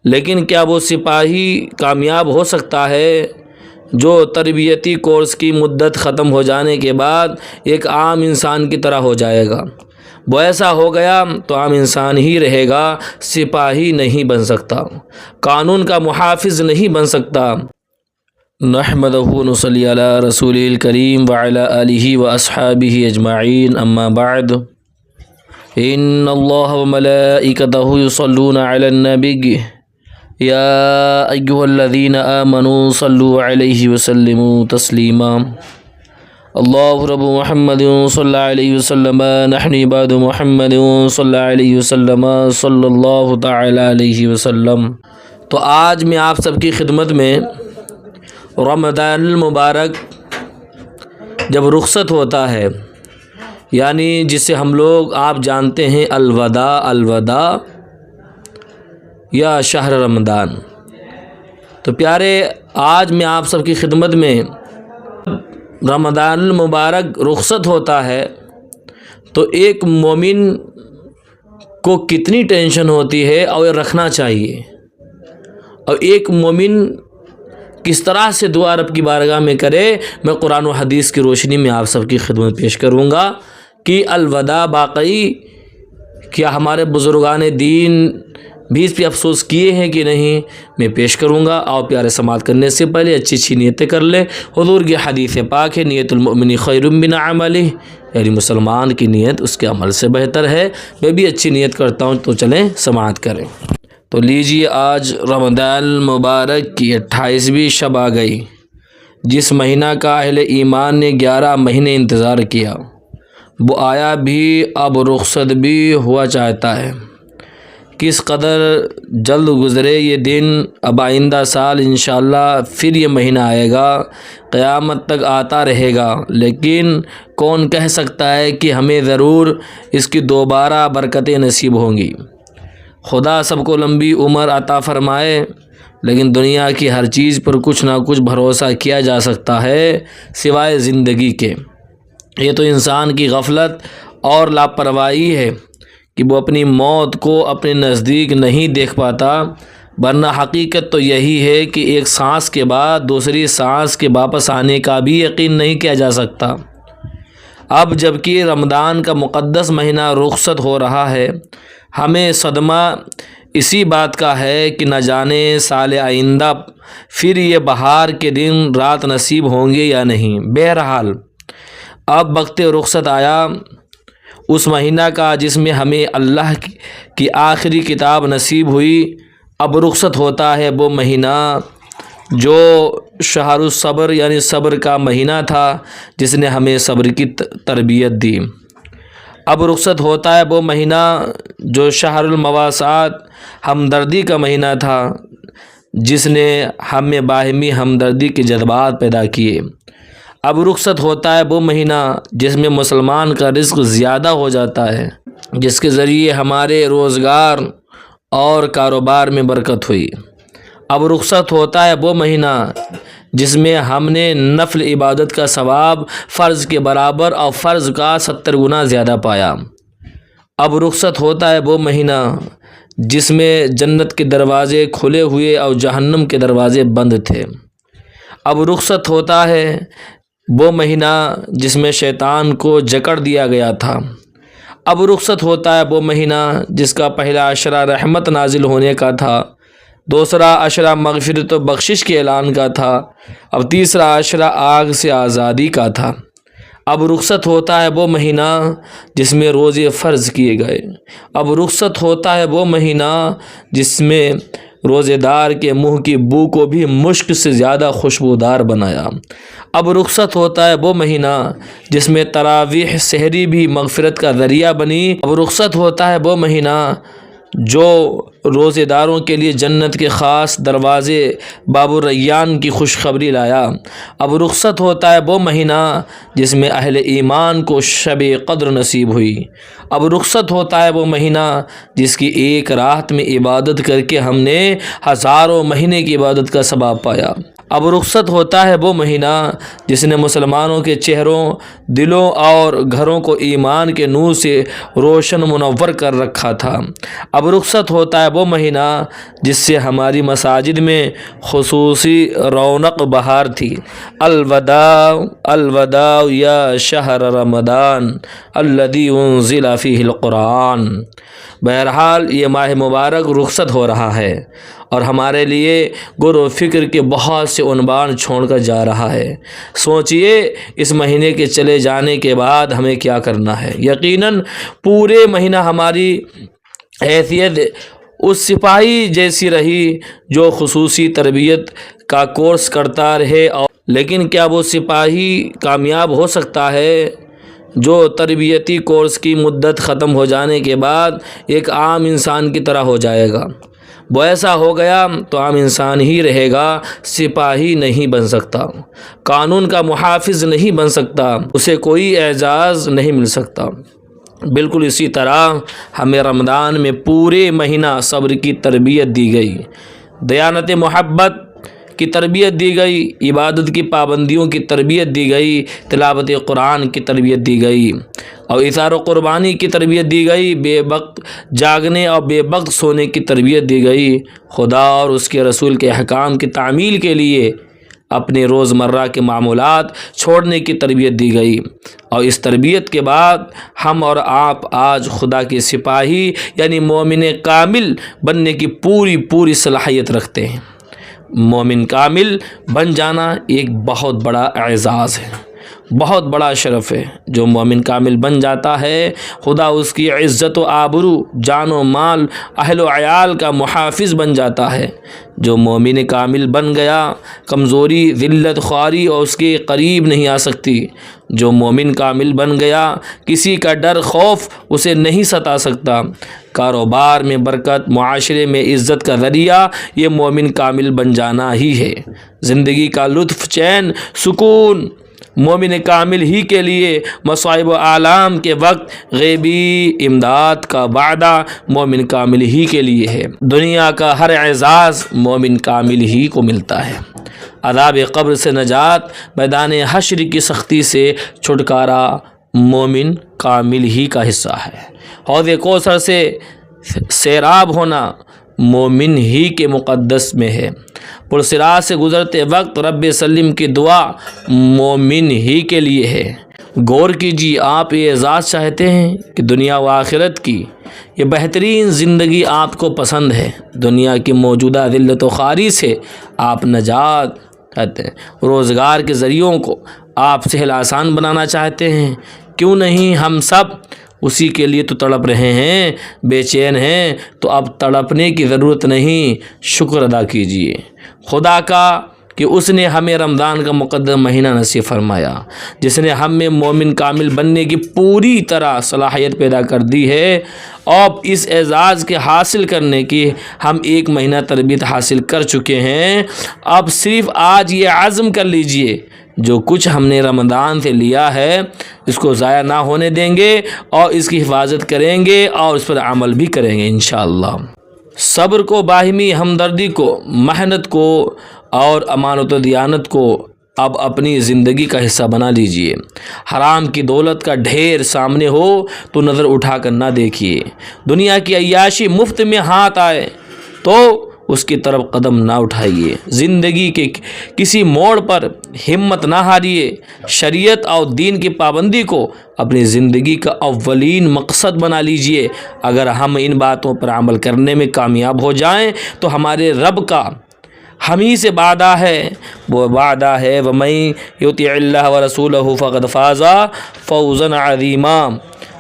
لیکن کیا وہ سپاہی کامیاب ہو سکتا ہے جو تربیتی کورس کی مدت ختم ہو جانے کے بعد ایک عام انسان کی طرح ہو جائے گا؟ وہ ایسا ہو گیا تو عام انسان ہی رہے گا، سپاہی نہیں بن سکتا، قانون کا محافظ نہیں بن سکتا۔ نحمدہ و نصلی علی رسول الکریم وعلی آلہ واصحابہ اجمعین، اما بعد، ان اللہ وملائکتہ یصلون علی النبی یا ایھا الذین آمنوا صلوا علیہ وسلموا تسلیما۔ اللہ رب محمد صلی اللہ علیہ وسلم، نحن عباد محمد صلی اللہ علیہ وسلم، صلی اللہ تعالی علیہ وسلم۔ تو آج میں آپ سب کی خدمت میں رمضان المبارک جب رخصت ہوتا ہے، یعنی جسے ہم لوگ آپ جانتے ہیں الوداع یا شہر رمضان، تو پیارے آج میں آپ سب کی خدمت میں رمضان المبارک رخصت ہوتا ہے تو ایک مومن کو کتنی ٹینشن ہوتی ہے اور رکھنا چاہیے، اور ایک مومن کس طرح سے دعا رب کی بارگاہ میں کرے، میں قرآن و حدیث کی روشنی میں آپ سب کی خدمت پیش کروں گا کہ الوداع واقعی کیا ہمارے بزرگان دین بھی اس پہ افسوس کیے ہیں کہ نہیں، میں پیش کروں گا۔ اور پیارے سماعت کرنے سے پہلے اچھی نیتیں کر لیں۔ حضور کی حدیث پاک ہے، نیت المؤمن خیر من عملہ، یعنی مسلمان کی نیت اس کے عمل سے بہتر ہے۔ میں بھی اچھی نیت کرتا ہوں، تو چلیں سماعت کریں۔ تو لیجیے، آج رمضان المبارک کی 28ویں شب آ گئی، جس مہینہ کا اہل ایمان نے 11 مہینے انتظار کیا، وہ آیا بھی، اب رخصت بھی ہوا چاہتا ہے۔ کس قدر جلد گزرے یہ دن، اب آئندہ سال انشاءاللہ پھر یہ مہینہ آئے گا، قیامت تک آتا رہے گا، لیکن کون کہہ سکتا ہے کہ ہمیں ضرور اس کی دوبارہ برکتیں نصیب ہوں گی۔ خدا سب کو لمبی عمر عطا فرمائے، لیکن دنیا کی ہر چیز پر کچھ نہ کچھ بھروسہ کیا جا سکتا ہے سوائے زندگی کے۔ یہ تو انسان کی غفلت اور لاپرواہی ہے کہ وہ اپنی موت کو اپنے نزدیک نہیں دیکھ پاتا، ورنہ حقیقت تو یہی ہے کہ ایک سانس کے بعد دوسری سانس کے واپس آنے کا بھی یقین نہیں کیا جا سکتا۔ اب جبکہ رمضان کا مقدس مہینہ رخصت ہو رہا ہے، ہمیں صدمہ اسی بات کا ہے کہ نہ جانے سال آئندہ پھر یہ بہار کے دن رات نصیب ہوں گے یا نہیں۔ بہرحال اب وقت رخصت آیا، اس مہینہ کا جس میں ہمیں اللہ کی آخری کتاب نصیب ہوئی۔ اب رخصت ہوتا ہے وہ مہینہ جو شہر الصبر یعنی صبر کا مہینہ تھا، جس نے ہمیں صبر کی تربیت دی۔ اب رخصت ہوتا ہے وہ مہینہ جو شہر المواسات ہمدردی کا مہینہ تھا، جس نے ہم میں باہمی ہمدردی کے جذبات پیدا کیے۔ اب رخصت ہوتا ہے وہ مہینہ جس میں مسلمان کا رزق زیادہ ہو جاتا ہے، جس کے ذریعے ہمارے روزگار اور کاروبار میں برکت ہوئی۔ اب رخصت ہوتا ہے وہ مہینہ جس میں ہم نے نفل عبادت کا ثواب فرض کے برابر اور فرض کا 70 گنا زیادہ پایا۔ اب رخصت ہوتا ہے وہ مہینہ جس میں جنت کے دروازے کھلے ہوئے اور جہنم کے دروازے بند تھے۔ اب رخصت ہوتا ہے وہ مہینہ جس میں شیطان کو جکڑ دیا گیا تھا۔ اب رخصت ہوتا ہے وہ مہینہ جس کا پہلا عشرہ رحمت نازل ہونے کا تھا، دوسرا عشرہ مغفرت و بخشش کے اعلان کا تھا، اب تیسرا عشرہ آگ سے آزادی کا تھا۔ اب رخصت ہوتا ہے وہ مہینہ جس میں روزے فرض کیے گئے۔ اب رخصت ہوتا ہے وہ مہینہ جس میں روزے دار کے منہ کی بو کو بھی مشک سے زیادہ خوشبودار بنایا۔ اب رخصت ہوتا ہے وہ مہینہ جس میں تراویح سحری بھی مغفرت کا ذریعہ بنی۔ اب رخصت ہوتا ہے وہ مہینہ جو روزے داروں کے لیے جنت کے خاص دروازے باب الریان کی خوشخبری لایا۔ اب رخصت ہوتا ہے وہ مہینہ جس میں اہل ایمان کو شب قدر نصیب ہوئی۔ اب رخصت ہوتا ہے وہ مہینہ جس کی ایک رات میں عبادت کر کے ہم نے ہزاروں مہینے کی عبادت کا ثواب پایا۔ اب رخصت ہوتا ہے وہ مہینہ جس نے مسلمانوں کے چہروں، دلوں اور گھروں کو ایمان کے نور سے روشن منور کر رکھا تھا۔ اب رخصت ہوتا ہے وہ مہینہ جس سے ہماری مساجد میں خصوصی رونق بہار تھی۔ الوداع الوداع یا شہر رمضان الذی انزل فیہ القرآن۔ بہرحال یہ ماہ مبارک رخصت ہو رہا ہے اور ہمارے لیے غور و فکر کے بہت سے عنوان چھوڑ کر جا رہا ہے۔ سوچئے اس مہینے کے چلے جانے کے بعد ہمیں کیا کرنا ہے۔ یقیناً پورے مہینہ ہماری حیثیت اس سپاہی جیسی رہی جو خصوصی تربیت کا کورس کرتا رہے، اور لیکن کیا وہ سپاہی کامیاب ہو سکتا ہے جو تربیتی کورس کی مدت ختم ہو جانے کے بعد ایک عام انسان کی طرح ہو جائے گا؟ وہ ایسا ہو گیا تو عام انسان ہی رہے گا، سپاہی نہیں بن سکتا، قانون کا محافظ نہیں بن سکتا، اسے کوئی اعزاز نہیں مل سکتا۔ بالکل اسی طرح ہمیں رمضان میں پورے مہینہ صبر کی تربیت دی گئی، دیانت محبت کی تربیت دی گئی، عبادت کی پابندیوں کی تربیت دی گئی، تلاوت قرآن کی تربیت دی گئی اور اظہار و قربانی کی تربیت دی گئی، بے وقت جاگنے اور بے وقت سونے کی تربیت دی گئی، خدا اور اس کے رسول کے احکام کی تعمیل کے لیے اپنے روزمرہ کے معمولات چھوڑنے کی تربیت دی گئی، اور اس تربیت کے بعد ہم اور آپ آج خدا کے سپاہی یعنی مومن کامل بننے کی پوری صلاحیت رکھتے ہیں۔ مومن کامل بن جانا ایک بہت بڑا اعزاز ہے، بہت بڑا شرف ہے۔ جو مومن کامل بن جاتا ہے خدا اس کی عزت و آبرو، جان و مال، اہل و عیال کا محافظ بن جاتا ہے۔ جو مومن کامل بن گیا کمزوری، ذلت، خواری اور اس کے قریب نہیں آ سکتی۔ جو مومن کامل بن گیا کسی کا ڈر خوف اسے نہیں ستا سکتا۔ کاروبار میں برکت، معاشرے میں عزت کا ذریعہ یہ مومن کامل بن جانا ہی ہے۔ زندگی کا لطف، چین، سکون مومن کامل ہی کے لیے، مصائب و آلام کے وقت غیبی امداد کا وعدہ مومن کامل ہی کے لیے ہے۔ دنیا کا ہر اعزاز مومن کامل ہی کو ملتا ہے۔ عذاب قبر سے نجات، میدان حشر کی سختی سے چھٹکارا مومن کامل ہی کا حصہ ہے۔ حوض کوثر سے سیراب ہونا مومن ہی کے مقدس میں ہے۔ پرصراط سے گزرتے وقت رب سلم کی دعا مومن ہی کے لیے ہے۔ غور کیجیے، آپ یہ اعزاز چاہتے ہیں کہ دنیا و آخرت کی یہ بہترین زندگی آپ کو پسند ہے، دنیا کی موجودہ ذلت و خواری سے آپ نجات چاہتے ہیں، روزگار کے ذریعوں کو آپ سہل آسان بنانا چاہتے ہیں۔ کیوں نہیں ہم سب اسی کے لیے تو تڑپ رہے ہیں، بے چین ہیں، تو اب تڑپنے کی ضرورت نہیں، شکر ادا کیجیے خدا کا کہ اس نے ہمیں رمضان کا مقدس مہینہ نصیب فرمایا، جس نے ہم میں مومن کامل بننے کی پوری طرح صلاحیت پیدا کر دی ہے۔ اب اس اعزاز کے حاصل کرنے کی ہم ایک مہینہ تربیت حاصل کر چکے ہیں۔ اب صرف آج یہ عزم کر لیجئے جو کچھ ہم نے رمضان سے لیا ہے اس کو ضائع نہ ہونے دیں گے اور اس کی حفاظت کریں گے اور اس پر عمل بھی کریں گے انشاءاللہ۔ صبر کو، باہمی ہمدردی کو، محنت کو اور امانت و دیانت کو اب اپنی زندگی کا حصہ بنا لیجئے۔ حرام کی دولت کا ڈھیر سامنے ہو تو نظر اٹھا کر نہ دیکھیے۔ دنیا کی عیاشی مفت میں ہاتھ آئے تو اس کی طرف قدم نہ اٹھائیے۔ زندگی کے کسی موڑ پر ہمت نہ ہاریے۔ شریعت اور دین کی پابندی کو اپنی زندگی کا اولین مقصد بنا لیجئے۔ اگر ہم ان باتوں پر عمل کرنے میں کامیاب ہو جائیں تو ہمارے رب کا ہم ہی سے وعدہ ہے، وہ وعدہ ہے وَمَن يُطِعِ اللَّهَ وَرَسُولَهُ فَقَدْ فَازَ فَوْزًا عَظِيمًا،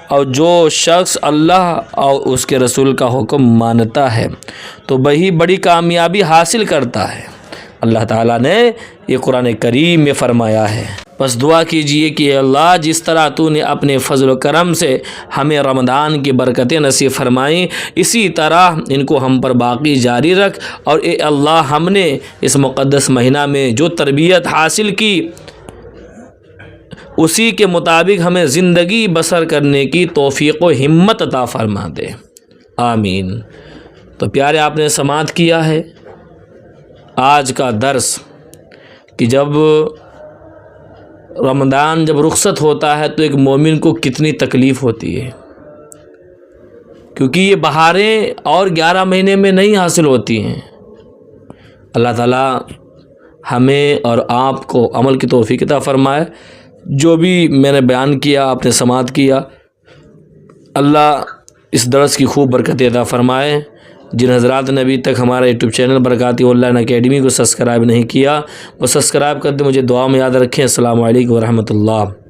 اور جو شخص اللہ اور اس کے رسول کا حکم مانتا ہے تو وہی بڑی کامیابی حاصل کرتا ہے۔ اللہ تعالیٰ نے یہ قرآن کریم میں فرمایا ہے۔ بس دعا کیجئے کہ اے اللہ جس طرح تو نے اپنے فضل و کرم سے ہمیں رمضان کی برکتیں نصیب فرمائیں، اسی طرح ان کو ہم پر باقی جاری رکھ، اور اے اللہ ہم نے اس مقدس مہینہ میں جو تربیت حاصل کی اسی کے مطابق ہمیں زندگی بسر کرنے کی توفیق و ہمت عطا فرما دے، آمین۔ تو پیارے، آپ نے سماعت کیا ہے آج کا درس کہ جب رمضان جب رخصت ہوتا ہے تو ایک مومن کو کتنی تکلیف ہوتی ہے، کیونکہ یہ بہاریں اور 11 مہینے میں نہیں حاصل ہوتی ہیں۔ اللہ تعالیٰ ہمیں اور آپ کو عمل کی توفیق عطا فرمائے۔ جو بھی میں نے بیان کیا، آپ نے سماعت کیا، اللہ اس درس کی خوب برکت عطا فرمائے۔ جن حضرات نے ابھی تک ہمارا YouTube channel Barkati online academy کو سبسکرائب نہیں کیا، وہ سبسکرائب کر دیں، مجھے دعا میں یاد رکھیں۔ السلام علیکم ورحمۃ اللہ۔